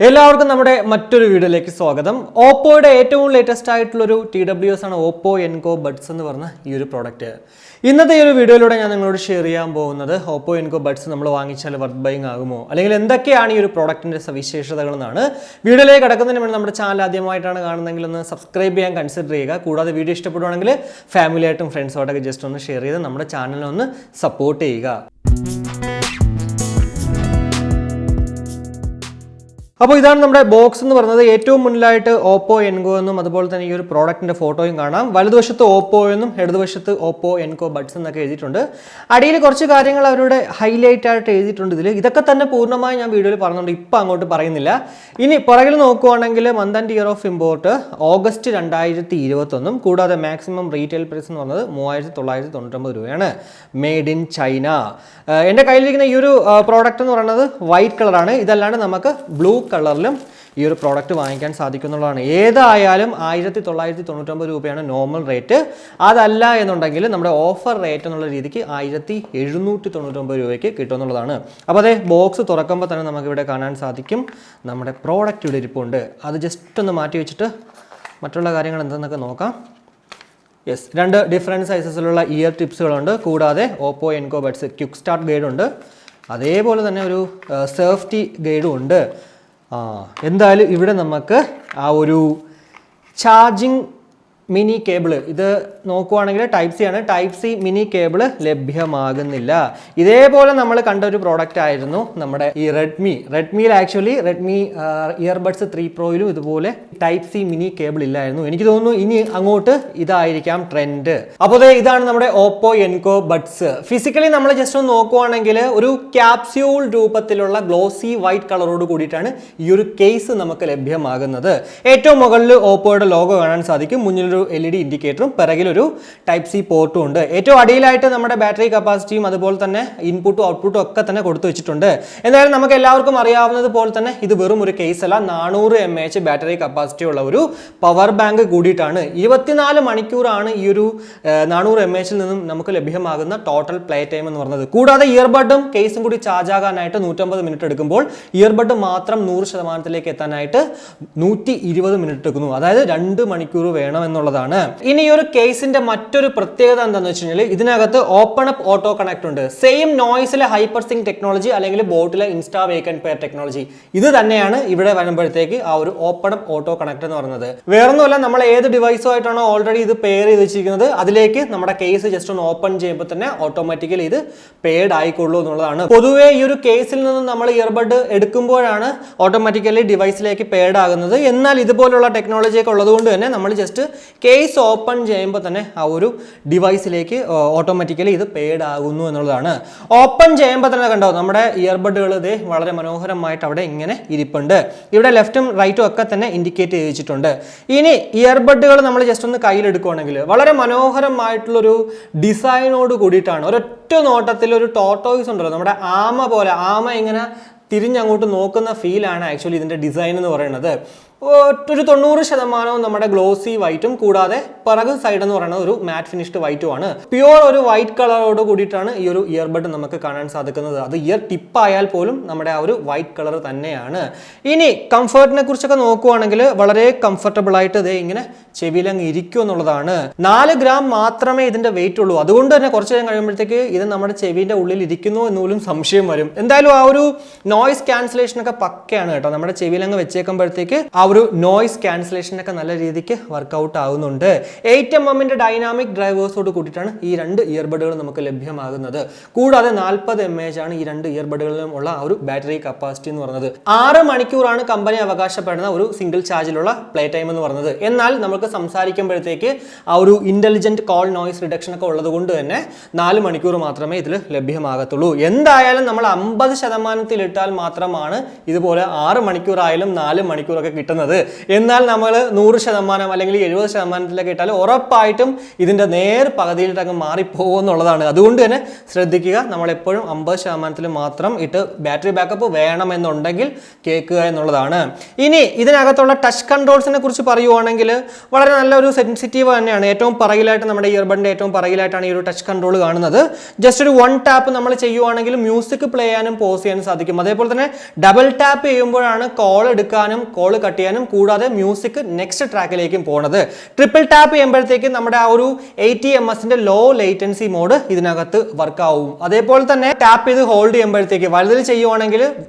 എല്ലാവർക്കും നമ്മുടെ മറ്റൊരു വീഡിയോയിലേക്ക് സ്വാഗതം. ഓപ്പോയുടെ ഏറ്റവും ലേറ്റസ്റ്റ് ആയിട്ടുള്ളൊരു TWS ആണ് ഓപ്പോ എൻകോ ബഡ്സ് എന്ന് പറഞ്ഞ ഈ ഒരു പ്രോഡക്റ്റ്. ഇന്നത്തെ ഈ ഒരു വീഡിയോയിലൂടെ ഞാൻ നിങ്ങളോട് ഷെയർ ചെയ്യാൻ പോകുന്നത് ഓപ്പോ എൻകോ ബഡ്സ് നമ്മൾ വാങ്ങിച്ചാൽ വർത്ത് ബൈങ് ആകുമോ, അല്ലെങ്കിൽ എന്തൊക്കെയാണ് ഈ ഒരു പ്രോഡക്റ്റിൻ്റെ സവിശേഷതകൾ എന്നാണ്. വീഡിയോയിലേക്ക് കിടക്കുന്നതിന് മുന്നേ നമ്മുടെ ചാനൽ ആദ്യമായിട്ടാണ് കാണുന്നതെങ്കിൽ ഒന്ന് സബ്സ്ക്രൈബ് ചെയ്യാൻ കൺസിഡർ ചെയ്യുക. കൂടാതെ വീഡിയോ ഇഷ്ടപ്പെടുവാണെങ്കിൽ ഫാമിലിയായിട്ടും ഫ്രണ്ട്സുമായിട്ടൊക്കെ ജസ്റ്റ് ഒന്ന് ഷെയർ ചെയ്ത് നമ്മുടെ ചാനലിനെ ഒന്ന് സപ്പോർട്ട് ചെയ്യുക. അപ്പോൾ ഇതാണ് നമ്മുടെ ബോക്സ് എന്ന് പറയുന്നത്. ഏറ്റവും മുന്നിലായിട്ട് ഓപ്പോ എൻകോ എന്നും അതുപോലെ തന്നെ ഈ ഒരു പ്രോഡക്റ്റിന്റെ ഫോട്ടോയും കാണാം. വലതുവശത്ത് ഓപ്പോ എന്നും ഇടതുവശത്ത് ഓപ്പോ എൻകോ ബഡ്സ് എന്നൊക്കെ എഴുതിയിട്ടുണ്ട്. അടിയിൽ കുറച്ച് കാര്യങ്ങൾ അവരുടെ ഹൈലൈറ്റ് ആയിട്ട് എഴുതിയിട്ടുണ്ട്. ഇതൊക്കെ തന്നെ പൂർണ്ണമായി ഞാൻ വീഡിയോയിൽ പറഞ്ഞുകൊണ്ട് ഇപ്പം അങ്ങോട്ട് പറയുന്നില്ല. ഇനി പുറകിൽ നോക്കുവാണെങ്കിൽ month and year of import August 2021, കൂടാതെ മാക്സിമം റീറ്റെയിൽ പ്രൈസ് എന്ന് പറഞ്ഞത് 3999 രൂപയാണ്. Made in China. എൻ്റെ കയ്യിലിരിക്കുന്ന ഈ ഒരു പ്രോഡക്റ്റ് എന്ന് പറയുന്നത് വൈറ്റ് കളറാണ്. ഇതല്ലാണ്ട് നമുക്ക് ബ്ലൂ കളറിലും ഈ ഒരു പ്രോഡക്റ്റ് വാങ്ങിക്കാൻ സാധിക്കുന്നുള്ളതാണ്. ഏതായാലും 1999 രൂപയാണ് നോർമൽ റേറ്റ്. അതല്ല എന്നുണ്ടെങ്കിൽ നമ്മുടെ ഓഫർ റേറ്റ് എന്നുള്ള രീതിക്ക് 1799 രൂപയ്ക്ക് കിട്ടുമെന്നുള്ളതാണ്. അപ്പോൾ അതേ ബോക്സ് തുറക്കുമ്പോൾ തന്നെ നമുക്കിവിടെ കാണാൻ സാധിക്കും നമ്മുടെ പ്രോഡക്റ്റ് ഇവിടെ ഇരിപ്പുണ്ട്. അത് ജസ്റ്റ് ഒന്ന് മാറ്റി വെച്ചിട്ട് മറ്റുള്ള കാര്യങ്ങൾ എന്തെന്നൊക്കെ നോക്കാം. യെസ്, 2 ഡിഫറെൻറ്റ് സൈസസിലുള്ള ഇയർ ടിപ്സുകളുണ്ട്. കൂടാതെ Oppo Enco Buds quick start ഗൈഡുണ്ട്. അതേപോലെ തന്നെ ഒരു സേഫ്റ്റി ഗൈഡും ഉണ്ട്. എന്തായാലും ഇവിടെ നമുക്ക് ആ ഒരു ചാർജിങ് മിനി കേബിള് ഇത് നോക്കുവാണെങ്കിൽ ടൈപ്പ് സി ആണ്. ടൈപ്പ് സി മിനി കേബിള് ലഭ്യമാകുന്നില്ല. ഇതേപോലെ നമ്മൾ കണ്ട ഒരു പ്രോഡക്റ്റ് ആയിരുന്നു നമ്മുടെ ഈ റെഡ്മിയിൽ. ആക്ച്വലി റെഡ്മി ഇയർബഡ്സ് 3 പ്രോയിലും ഇതുപോലെ ടൈപ്പ് സി മിനി കേബിൾ ഇല്ലായിരുന്നു. എനിക്ക് തോന്നുന്നു ഇനി അങ്ങോട്ട് ഇതായിരിക്കാം ട്രെൻഡ്. അപ്പോൾ ഇതാണ് നമ്മുടെ ഓപ്പോ എൻകോ ബഡ്സ്. ഫിസിക്കലി നമ്മൾ ജസ്റ്റ് ഒന്ന് നോക്കുവാണെങ്കിൽ ഒരു ക്യാപ്സ്യൂൾ രൂപത്തിലുള്ള ഗ്ലോസി വൈറ്റ് കളറോട് കൂടിയിട്ടാണ് ഈ ഒരു കേസ് നമുക്ക് ലഭ്യമാകുന്നത്. ഏറ്റവും മുകളിൽ ഓപ്പോയുടെ ലോഗോ കാണാൻ സാധിക്കും. മുന്നിൽ LED ഇൻഡിക്കേറ്ററും പിറകിലൊരു ടൈപ്പ് സി പോർട്ടും ഉണ്ട്. ഏറ്റവും അടിയിലായിട്ട് നമ്മുടെ ബാറ്ററി കപ്പാസിറ്റിയും അതുപോലെ തന്നെ ഇൻപുട്ടും ഔട്ട്പുട്ടും ഒക്കെ തന്നെ കൊടുത്തു വെച്ചിട്ടുണ്ട്. എന്തായാലും നമുക്ക് എല്ലാവർക്കും അറിയാവുന്നത് പോലെ തന്നെ ഇത് വെറും ഒരു കേസ് അല്ല. 400 mAh ബാറ്ററി കപ്പാസിറ്റി ഉള്ള ഒരു പവർ ബാങ്ക് കൂടിയിട്ടാണ്. 24 മണിക്കൂറാണ് ഈ ഒരു 400 mAh നിന്നും നമുക്ക് ലഭ്യമാകുന്ന ടോട്ടൽ പ്ലേ ടൈം എന്ന് പറയുന്നത്. കൂടാതെ ഇയർബഡും കേസും കൂടി ചാർജ് ആകാനായിട്ട് 150 മിനിറ്റ് എടുക്കുമ്പോൾ ഇയർബഡ് മാത്രം 100% എത്താനായിട്ട് 120 മിനിറ്റ് എടുക്കുന്നു. അതായത് 2 മണിക്കൂർ വേണമെന്നുള്ള. ഇനി ഈ ഒരു കേസിന്റെ മറ്റൊരു പ്രത്യേകത എന്താണെന്ന് വെച്ച് കഴിഞ്ഞാൽ ഇതിനകത്ത് ഓപ്പൺ അപ്പ് ഓട്ടോ കണക്ട് ഉണ്ട്. സെയിം നോയ്സിലെ ഹൈപ്പർ സിങ്ക് ടെക്നോളജി അല്ലെങ്കിൽ ബോട്ടിലെ insta wake and pair technology ഇത് തന്നെയാണ് ഇവിടെ വരുമ്പോഴത്തേക്ക് ആ ഒരു ഓപ്പൺ അപ്പ് ഓട്ടോ കണക്ട് എന്ന് പറയുന്നത്. വേറൊന്നുമല്ല, നമ്മൾ ഏത് ഡിവൈസുമായിട്ടാണോ ഓൾറെഡി ഇത് പെയർ ചെയ്ത് വെച്ചിരിക്കുന്നത് അതിലേക്ക് നമ്മുടെ കേസ് ജസ്റ്റ് ഒന്ന് ഓപ്പൺ ചെയ്യുമ്പോൾ തന്നെ ഓട്ടോമാറ്റിക്കലി ഇത് പെയർഡ് ആയിക്കൊള്ളൂ എന്നുള്ളതാണ്. പൊതുവേ ഈ ഒരു കേസിൽ നിന്ന് നമ്മൾ ഇയർബഡ് എടുക്കുമ്പോഴാണ് ഓട്ടോമാറ്റിക്കലി ഡിവൈസിലേക്ക് പെയർഡ് ആകുന്നത്. എന്നാൽ ഇതുപോലുള്ള ടെക്നോളജി ഒക്കെ ഉള്ളതുകൊണ്ട് തന്നെ നമ്മൾ ജസ്റ്റ് കേസ് ഓപ്പൺ ചെയ്യുമ്പോൾ തന്നെ ആ ഒരു ഡിവൈസിലേക്ക് ഓട്ടോമാറ്റിക്കലി ഇത് പെയ്ഡ് ആകുന്നു എന്നുള്ളതാണ്. ഓപ്പൺ ചെയ്യുമ്പോൾ തന്നെ കണ്ടോ നമ്മുടെ ഇയർബഡുകൾ ഇത് വളരെ മനോഹരമായിട്ട് അവിടെ ഇങ്ങനെ ഇരിപ്പുണ്ട്. ഇവിടെ ലെഫ്റ്റും റൈറ്റും ഒക്കെ തന്നെ ഇൻഡിക്കേറ്റ് ചെയ്ത് വെച്ചിട്ടുണ്ട്. ഇനി ഇയർബഡുകൾ നമ്മൾ ജസ്റ്റ് ഒന്ന് കയ്യിലെടുക്കുകയാണെങ്കിൽ വളരെ മനോഹരമായിട്ടുള്ളൊരു ഡിസൈനോട് കൂടിയിട്ടാണ്. ഒരൊറ്റ നോട്ടത്തിൽ ഒരു ടോർട്ടോയ്സ് ഉണ്ടല്ലോ, നമ്മുടെ ആമ പോലെ, ആമ ഇങ്ങനെ തിരിഞ്ഞങ്ങോട്ട് നോക്കുന്ന ഫീലാണ് ആക്ച്വലി ഇതിൻ്റെ ഡിസൈൻ എന്ന് പറയുന്നത്. ഒരു 90% നമ്മുടെ ഗ്ലോസി വൈറ്റും കൂടാതെ പിറകു സൈഡ് എന്ന് പറയുന്നത് ഒരു മാറ്റ് ഫിനിഷ്ഡ് വൈറ്റും ആണ്. പ്യുവർ ഒരു വൈറ്റ് കളറോട് കൂടിയിട്ടാണ് ഈ ഒരു ഇയർബഡ് നമുക്ക് കാണാൻ സാധിക്കുന്നത്. അത് ഇയർ ടിപ്പ് ആയാൽ പോലും നമ്മുടെ ആ ഒരു വൈറ്റ് കളർ തന്നെയാണ്. ഇനി കംഫർട്ടിനെ കുറിച്ചൊക്കെ നോക്കുവാണെങ്കിൽ വളരെ കംഫർട്ടബിൾ ആയിട്ട് ഇത് ഇങ്ങനെ ചെവിയിലങ്ങ് ഇരിക്കും എന്നുള്ളതാണ്. 4 ഗ്രാം മാത്രമേ ഇതിന്റെ വെയിറ്റ് ഉള്ളൂ. അതുകൊണ്ട് തന്നെ കുറച്ച് നേരം കഴിയുമ്പോഴത്തേക്ക് ഇത് നമ്മുടെ ചെവിന്റെ ഉള്ളിൽ ഇരിക്കുന്നു എന്നുപോലും സംശയം വരും. എന്തായാലും ആ ഒരു നോയ്സ് ക്യാൻസലേഷൻ ഒക്കെ പക്കയാണ് കേട്ടോ. നമ്മുടെ ചെവിയിലങ്ങ് വെച്ചേക്കുമ്പോഴത്തേക്ക് ആ ഒരു നോയ്സ് ക്യാൻസലേഷൻ ഒക്കെ നല്ല രീതിക്ക് വർക്ക്ഔട്ട് ആവുന്നുണ്ട്. 8mm ഡൈനാമിക് ഡ്രൈവേഴ്സോട് കൂടിയിട്ടാണ് ഈ 2 ഇയർബഡുകൾ നമുക്ക് ലഭ്യമാകുന്നത്. കൂടാതെ 40 mAh ആണ് ഈ 2 ഇയർബഡുകളിലും ഉള്ള ആ ഒരു ബാറ്ററി കപ്പാസിറ്റി എന്ന് പറയുന്നത്. 6 മണിക്കൂറാണ് കമ്പനി അവകാശപ്പെടുന്ന ഒരു സിംഗിൾ ചാർജിലുള്ള പ്ലേ ടൈം എന്ന് പറയുന്നത്. എന്നാൽ നമുക്ക് സംസാരിക്കുമ്പോഴത്തേക്ക് ആ ഒരു ഇന്റലിജന്റ് കോൾ നോയ്സ് റിഡക്ഷൻ ഒക്കെ ഉള്ളത് കൊണ്ട് തന്നെ 4 മണിക്കൂർ മാത്രമേ ഇതിൽ ലഭ്യമാകത്തുള്ളൂ. എന്തായാലും നമ്മൾ 50% ഇട്ടാൽ മാത്രമാണ് ഇതുപോലെ 6 മണിക്കൂറായാലും 4 മണിക്കൂറൊക്കെ കിട്ടുന്നത്. കിട്ടുന്നത്. എന്നാൽ നമ്മൾ 100% അല്ലെങ്കിൽ 70% ഇട്ടാൽ ഉറപ്പായിട്ടും ഇതിൻ്റെ നേർ പകുതിയിലിട്ടങ്ങ് മാറിപ്പോകുമെന്നുള്ളതാണ്. അതുകൊണ്ട് തന്നെ ശ്രദ്ധിക്കുക, നമ്മളെപ്പോഴും 50% മാത്രം ഇട്ട് ബാറ്ററി ബാക്കപ്പ് വേണമെന്നുണ്ടെങ്കിൽ കേൾക്കുക എന്നുള്ളതാണ്. ഇനി ഇതിനകത്തുള്ള ടച്ച് കൺട്രോൾസിനെ കുറിച്ച് പറയുവാണെങ്കിൽ വളരെ നല്ലൊരു സെൻസിറ്റീവ് തന്നെയാണ്. ഏറ്റവും പറയിലായിട്ട് നമ്മുടെ ഇയർബഡിൻ്റെ ഏറ്റവും പറയിലായിട്ടാണ് ഈ ഒരു ടച്ച് കൺട്രോൾ കാണുന്നത്. ജസ്റ്റ് ഒരു 1 ടാപ്പ് നമ്മൾ ചെയ്യുവാണെങ്കിൽ മ്യൂസിക് പ്ലേ ചെയ്യാനും പോസ് ചെയ്യാനും സാധിക്കും. അതേപോലെ തന്നെ ഡബിൾ ടാപ്പ് ചെയ്യുമ്പോഴാണ് കോൾ എടുക്കാനും കോൾ കട്ട് ചെയ്യാനും കൂടാതെ മ്യൂസിക് നെക്സ്റ്റ് ട്രാക്കിലേക്കും പോകുന്നത്. ട്രിപ്പിൾ ടാപ്പ് ചെയ്യുമ്പോഴത്തേക്ക് നമ്മുടെ ആ ഒരു 80 ms ലോ ലേറ്റൻസി മോഡ് ഇതിനകത്ത് വർക്ക് ആവും. അതേപോലെ തന്നെ ടാപ്പ് ചെയ്ത് ഹോൾഡ് ചെയ്യുമ്പോഴത്തേക്ക് വലുതിൽ ചെയ്യുവാണെങ്കിൽ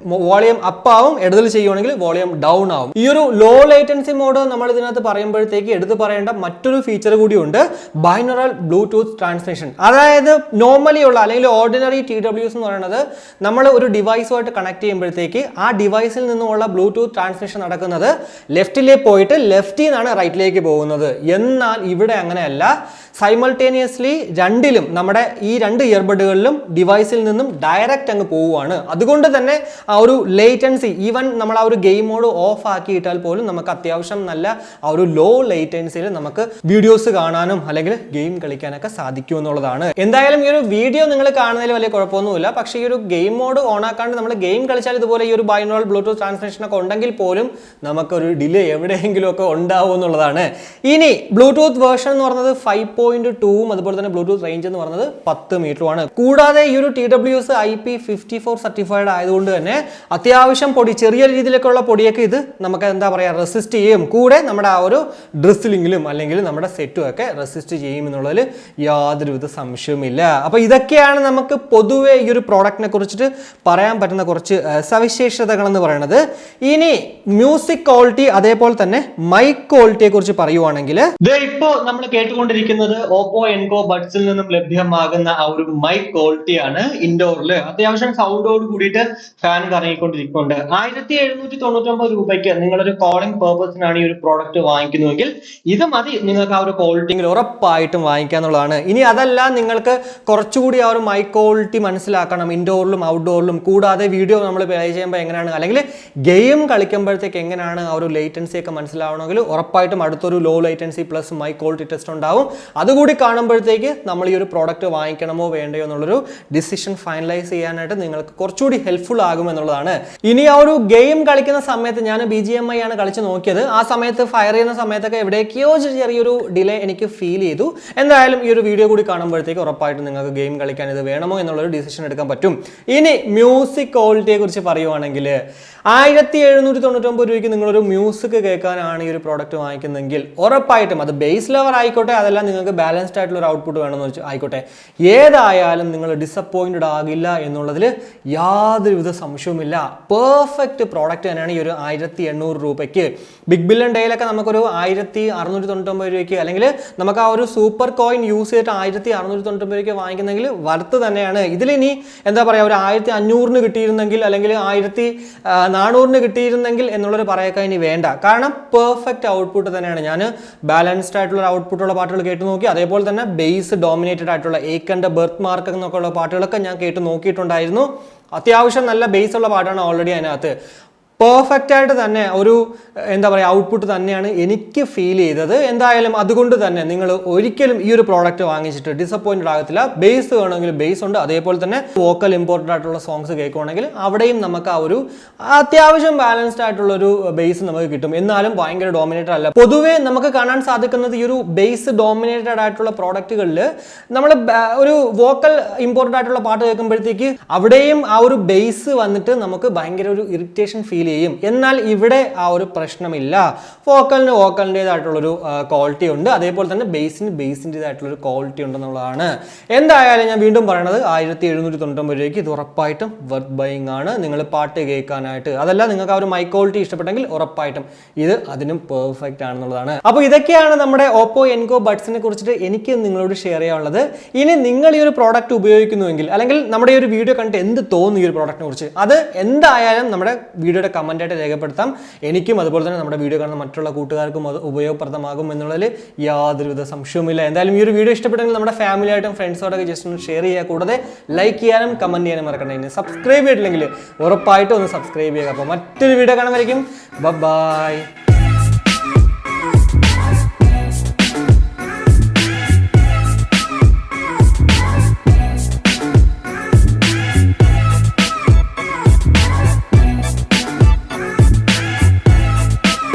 വോളിയം അപ്പ് ആവും, ഇടതിൽ ചെയ്യുവാണെങ്കിൽ വോളിയം ഡൗൺ ആവും. ഈ ഒരു ലോ ലേറ്റൻസി മോഡ് നമ്മൾ ഇതിനകത്ത് പറയുമ്പോഴത്തേക്ക് എടുത്ത് പറയേണ്ട മറ്റൊരു ഫീച്ചർ കൂടിയുണ്ട്, ബൈനറൽ ബ്ലൂടൂത്ത് ട്രാൻസ്മിഷൻ. അതായത് നോർമലി ഉള്ള അല്ലെങ്കിൽ ഓർഡിനറി TWS എന്ന് പറയുന്നത് നമ്മൾ ഒരു ഡിവൈസുമായിട്ട് കണക്ട് ചെയ്യുമ്പോഴത്തേക്ക് ആ ഡിവൈസിൽ നിന്നുമുള്ള ബ്ലൂടൂത്ത് ട്രാൻസ്മിഷൻ നടക്കുന്നത് ലെഫ്റ്റിലേക്ക് പോയിട്ട് ലെഫ്റ്റിൽ നിന്നാണ് റൈറ്റിലേക്ക് പോകുന്നത്. എന്നാൽ ഇവിടെ അങ്ങനെയല്ല, സൈമൾട്ടേനിയസ്ലി രണ്ടിലും നമ്മുടെ ഈ 2 ഇയർബഡുകളിലും ഡിവൈസിൽ നിന്നും ഡയറക്റ്റ് അങ്ങ് പോവുകയാണ്. അതുകൊണ്ട് തന്നെ ആ ഒരു ലേറ്റൻസി, ഈവൻ നമ്മൾ ആ ഒരു ഗെയിം മോഡ് ഓഫ് ആക്കിയിട്ടാൽ പോലും നമുക്ക് അത്യാവശ്യം നല്ല ആ ഒരു ലോ ലേറ്റൻസിയിൽ നമുക്ക് വീഡിയോസ് കാണാനും അല്ലെങ്കിൽ ഗെയിം കളിക്കാനൊക്കെ സാധിക്കും എന്നുള്ളതാണ്. എന്തായാലും ഈ ഒരു വീഡിയോ നിങ്ങൾ കാണുന്നതിൽ വലിയ കുഴപ്പമൊന്നുമില്ല. പക്ഷേ ഈ ഒരു ഗെയിം മോഡ് ഓൺ ആക്കാണ്ട് നമ്മൾ ഗെയിം കളിച്ചാൽ ഇതുപോലെ ഈ ഒരു ബൈനോറൽ ബ്ലൂടൂത്ത് ട്രാൻസ്മിഷൻ ഒക്കെ ഉണ്ടെങ്കിൽ പോലും നമുക്കൊരു ഡിലേ എവിടെയെങ്കിലും ഒക്കെ ഉണ്ടാവും എന്നുള്ളതാണ്. ഇനി ബ്ലൂടൂത്ത് വേർഷൻ എന്ന് പറയുന്നത് 5.2 അതുപോലെ തന്നെ ബ്ലൂടൂത്ത് റേഞ്ച് എന്ന് പറയുന്നത് 10 മീറ്ററുമാണ്. കൂടാതെ ഈ ഒരു TWS IP54 സർട്ടിഫൈഡ് ആയതുകൊണ്ട് തന്നെ അത്യാവശ്യം പൊടി, ചെറിയ രീതിയിലൊക്കെയുള്ള പൊടിയൊക്കെ ഇത് നമുക്ക് എന്താ പറയുക റെസിസ്റ്റ് ചെയ്യും. കൂടെ നമ്മുടെ ആ ഒരു ഡ്രസ്സിലിങ്ങിലും അല്ലെങ്കിൽ നമ്മുടെ സെറ്റും ഒക്കെ റെസിസ്റ്റ് ചെയ്യും എന്നുള്ളതിൽ യാതൊരുവിധ സംശയവുമില്ല. അപ്പോൾ ഇതൊക്കെയാണ് നമുക്ക് പൊതുവെ ഈ ഒരു പ്രോഡക്റ്റിനെ കുറിച്ചിട്ട് പറയാൻ പറ്റുന്ന കുറച്ച് സവിശേഷതകൾ എന്ന് പറയുന്നത്. ഇനി മ്യൂസിക് ക്വാളിറ്റി അതേപോലെ തന്നെ മൈക്ക് ക്വാളിറ്റിയെ കുറിച്ച് പറയുവാണെങ്കിൽ ഇപ്പോൾ നമ്മൾ കേട്ടുകൊണ്ടിരിക്കുന്നത് Oppo Enco ബഡ്സിൽ നിന്നും ലഭ്യമാകുന്ന ആ ഒരു മൈക്ക് ക്വാളിറ്റിയാണ്. ഇൻഡോറിൽ അത്യാവശ്യം സൗണ്ടോട് കൂടിയിട്ട് ഫാൻ കറങ്ങിക്കൊണ്ടിരിക്കുന്നുണ്ട്. 1799 രൂപയ്ക്ക് നിങ്ങളൊരു കോളിംഗ് പേർപ്പസിനാണ് ഈ ഒരു പ്രോഡക്റ്റ് വാങ്ങിക്കുന്നുവെങ്കിൽ ഇത് മതി നിങ്ങൾക്ക് ആ ഒരു ക്വാളിറ്റിയിൽ ഉറപ്പായിട്ടും വാങ്ങിക്കാന്നുള്ളതാണ്. ഇനി അതല്ല, നിങ്ങൾക്ക് കുറച്ചുകൂടി ആ ഒരു മൈക്ക് ക്വാളിറ്റി മനസ്സിലാക്കണം ഇൻഡോറിലും ഔട്ട്ഡോറിലും, കൂടാതെ വീഡിയോ നമ്മൾ പ്ലേ ചെയ്യുമ്പോൾ എങ്ങനെയാണ് അല്ലെങ്കിൽ ഗെയിം കളിക്കുമ്പോഴത്തേക്ക് എങ്ങനെയാണ് ആ ഒരു ലേറ്റൻസി ഒക്കെ മനസ്സിലാവണമെങ്കിൽ ഉറപ്പായിട്ടും അടുത്തൊരു low latency plus mic quality test ഉണ്ടാവും. അതുകൂടി കാണുമ്പോഴത്തേക്ക് നമ്മൾ ഈ ഒരു പ്രോഡക്റ്റ് വാങ്ങിക്കണമോ വേണ്ടയോ എന്നുള്ളൊരു ഡിസിഷൻ ഫൈനലൈസ് ചെയ്യാനായിട്ട് നിങ്ങൾക്ക് കുറച്ചുകൂടി ഹെൽപ്ഫുൾ ആകും എന്നുള്ളതാണ്. ഇനി ആ ഒരു ഗെയിം കളിക്കുന്ന സമയത്ത് ഞാൻ BGMI ആണ് കളിച്ച് നോക്കിയത്. ആ സമയത്ത് ഫയർ ചെയ്യുന്ന സമയത്തൊക്കെ എവിടേക്കോ ചെറിയൊരു ഡിലേ എനിക്ക് ഫീൽ ചെയ്തു. എന്തായാലും ഈ ഒരു വീഡിയോ കൂടി കാണുമ്പോഴത്തേക്ക് ഉറപ്പായിട്ടും നിങ്ങൾക്ക് ഗെയിം കളിക്കാൻ ഇത് വേണമോ എന്നുള്ളൊരു ഡിസിഷൻ എടുക്കാൻ പറ്റും. ഇനി മ്യൂസിക് ക്വാളിറ്റിയെ കുറിച്ച് പറയുവാണെങ്കിൽ 1799 രൂപയ്ക്ക് നിങ്ങളൊരു മ്യൂസിക് കേൾക്കാനാണ് ഈ ഒരു പ്രോഡക്റ്റ് വാങ്ങിക്കുന്നതെങ്കിൽ ഉറപ്പായിട്ടും അത് ബേസ് ലെവർ ആയിക്കോട്ടെ, അതല്ല നിങ്ങൾക്ക് ബാലൻസ്ഡ് ആയിട്ടുള്ള ഒരു ഔട്ട്പുട്ട് വേണമെന്ന് വെച്ചാൽ ആയിക്കോട്ടെ, ഏതായാലും നിങ്ങൾ ഡിസപ്പോയിന്റഡ് ആകില്ല എന്നുള്ളതിൽ യാതൊരുവിധ സംശയവുമില്ല. പെർഫെക്റ്റ് പ്രോഡക്റ്റ് തന്നെയാണ് ഈ ഒരു 1800 രൂപയ്ക്ക്. ബിഗ് ബില്യൺ ഡേയിലൊക്കെ നമുക്കൊരു 1699 രൂപയ്ക്ക് അല്ലെങ്കിൽ നമുക്ക് ആ ഒരു സൂപ്പർ കോയിൻ യൂസ് ചെയ്തിട്ട് 1699 രൂപയ്ക്ക് വാങ്ങിക്കുന്നെങ്കിൽ വർത്ത് തന്നെയാണ്. ഇതിലിനി എന്താ പറയുക, ഒരു 1500 കിട്ടിയിരുന്നെങ്കിൽ അല്ലെങ്കിൽ 1400 കിട്ടിയിരുന്നെങ്കിൽ എന്നുള്ളൊരു പറയൊക്കെ ഇനി വേണ്ട. കാരണം പെർഫെക്റ്റ് ഔട്ട്പുട്ട് തന്നെയാണ്. ഞാൻ ബാലൻസ്ഡ് ആയിട്ടുള്ള ഔട്ട്പുട്ടുള്ള പാട്ടുകൾ കേട്ട് നോക്കി. അതേപോലെ തന്നെ ബേസ് ഡോമിനേറ്റഡ് ആയിട്ടുള്ള ഏക്കൻ്റെ ബർത്ത് മാർക്ക് എന്നൊക്കെയുള്ള പാട്ടുകളൊക്കെ ഞാൻ കേട്ട് നോക്കിയിട്ടുണ്ടായിരുന്നു. അത്യാവശ്യം നല്ല ബേസ് ഉള്ള പാട്ടാണ് ഓൾറെഡി അതിനകത്ത്. പെർഫെക്റ്റ് ആയിട്ട് തന്നെ ഒരു എന്താ പറയുക ഔട്ട്പുട്ട് തന്നെയാണ് എനിക്ക് ഫീൽ ചെയ്തത്. എന്തായാലും അതുകൊണ്ട് തന്നെ നിങ്ങൾ ഒരിക്കലും ഈ ഒരു പ്രോഡക്റ്റ് വാങ്ങിച്ചിട്ട് ഡിസപ്പോയിന്റഡ് ആകത്തില്ല. ബേസ് വേണമെങ്കിൽ ബേസ് ഉണ്ട്, അതേപോലെ തന്നെ വോക്കൽ ഇമ്പോർട്ടൻ്റ് ആയിട്ടുള്ള സോങ്സ് കേൾക്കുവാണെങ്കിൽ അവിടെയും നമുക്ക് ആ ഒരു അത്യാവശ്യം ബാലൻസ്ഡ് ആയിട്ടുള്ള ഒരു ബേസ് നമുക്ക് കിട്ടും. എന്നാലും ഭയങ്കര ഡോമിനേറ്റഡ് അല്ല. പൊതുവേ നമുക്ക് കാണാൻ സാധിക്കുന്നത് ഈ ഒരു ബേസ് ഡോമിനേറ്റഡ് ആയിട്ടുള്ള പ്രോഡക്റ്റുകളിൽ നമ്മൾ ഒരു വോക്കൽ ഇമ്പോർട്ടൻ്റ് ആയിട്ടുള്ള പാട്ട് കേൾക്കുമ്പോഴത്തേക്ക് അവിടെയും ആ ഒരു ബേസ് വന്നിട്ട് നമുക്ക് ഭയങ്കര ഒരു ഇറിറ്റേഷൻ ഫീൽ ചെയ്യും. എന്നാൽ ഇവിടെ ആ ഒരു പ്രശ്നമില്ല. വോക്കലിൻ്റെതായിട്ടുള്ളൊരു ക്വാളിറ്റി ഉണ്ട്, അതേപോലെ തന്നെ ബേസിൻ്റെതായിട്ടുള്ളൊരു ക്വാളിറ്റി ഉണ്ടെന്നുള്ളതാണ്. എന്തായാലും ഞാൻ വീണ്ടും പറയണത് 1799 രൂപയ്ക്ക് ഇത് ഉറപ്പായിട്ടും വർത്ത് ബൈങ് ആണ് നിങ്ങൾ പാട്ട് കേൾക്കാനായിട്ട്. അതല്ല, നിങ്ങൾക്ക് ആ ഒരു മൈക്ക് ക്വാളിറ്റി ഇഷ്ടപ്പെട്ടെങ്കിൽ ഉറപ്പായിട്ടും ഇത് അതിനും പെർഫെക്റ്റ് ആണെന്നുള്ളതാണ്. അപ്പോൾ ഇതൊക്കെയാണ് നമ്മുടെ Oppo Enco ബഡ്സിനെ കുറിച്ചിട്ട് എനിക്ക് നിങ്ങളോട് ഷെയർ ചെയ്യാനുള്ളത്. ഇനി നിങ്ങൾ ഈ ഒരു പ്രോഡക്റ്റ് ഉപയോഗിക്കുന്നുവെങ്കിൽ അല്ലെങ്കിൽ നമ്മുടെ ഈ ഒരു വീഡിയോ കണ്ടിട്ട് എന്ത് തോന്നുന്നു ഈ ഒരു പ്രോഡക്റ്റിനെ കുറിച്ച്, അത് എന്തായാലും നമ്മുടെ വീഡിയോയുടെ കമൻ്റായിട്ട് രേഖപ്പെടുത്താം. എനിക്കും അതുപോലെ തന്നെ നമ്മുടെ വീഡിയോ കാണുന്ന മറ്റുള്ള കൂട്ടുകാർക്കും അത് ഉപയോഗപ്രദമാകും എന്നുള്ളതിൽ യാതൊരുവിധ സംശയവുമില്ല. എന്തായാലും ഈ ഒരു വീഡിയോ ഇഷ്ടപ്പെട്ടെങ്കിൽ നമ്മുടെ ഫാമിലിയായിട്ടും ഫ്രണ്ട്സോടൊക്കെ ജസ്റ്റ് ഒന്ന് ഷെയർ ചെയ്യുക. കൂടാതെ ലൈക്ക് ചെയ്യാനും കമൻറ്റ് ചെയ്യാനും മറക്കണ്ട. ഇനി സബ്സ്ക്രൈബ് ചെയ്തിട്ടില്ലെങ്കിൽ ഉറപ്പായിട്ടും ഒന്ന് സബ്സ്ക്രൈബ് ചെയ്യുക. അപ്പോൾ മറ്റൊരു വീഡിയോ കാണുമായിരിക്കും. ബൈ.